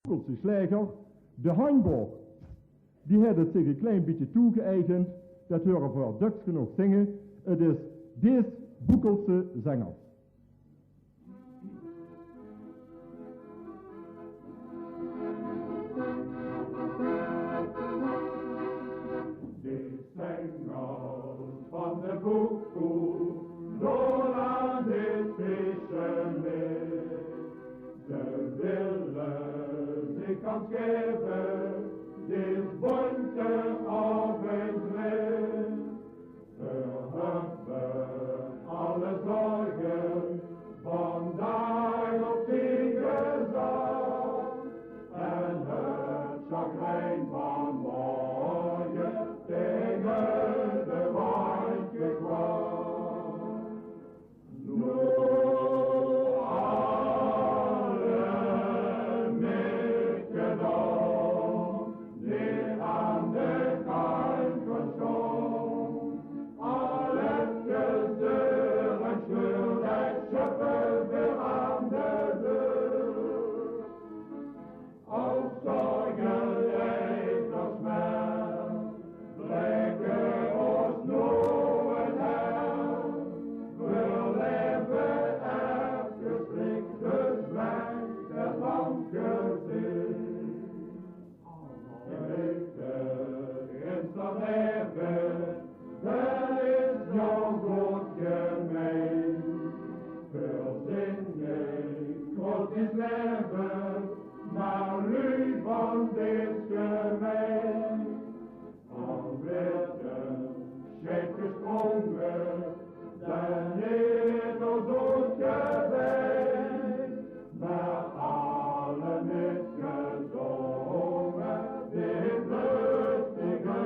Boekelse slijger, de Hanborg, die heeft het zich een klein beetje toegeëigend, dat horen voor duks genoeg zingen. Het is deze Boekelse zangers. De zangers van de Boekel, door aan dit vissen meer. Ze willen zich kan geven, dit bonte op het reed. Ze hebben alle zorgen, vandaag op die gezag. En het chagrijn van morgen tegen de wandje kwam. Maar nu van dit gemeen, al werden schip gesprongen, dan is er zo'n geweest, maar alle niet gezongen, dit rustige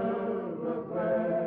refrein.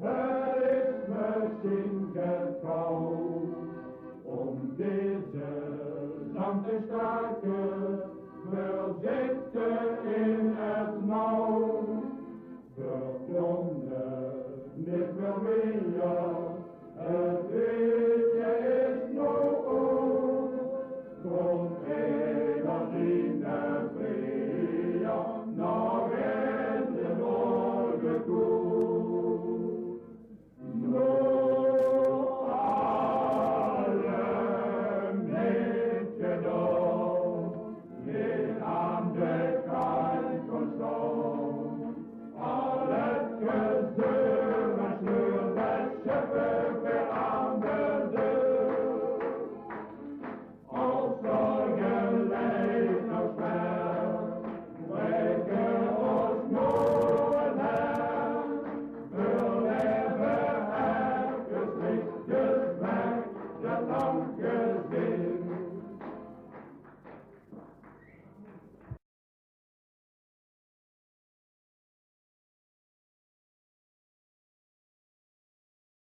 Het is misschien getrouw om deze zang te staken, we zitten in het nauw. We konden niet meer meer.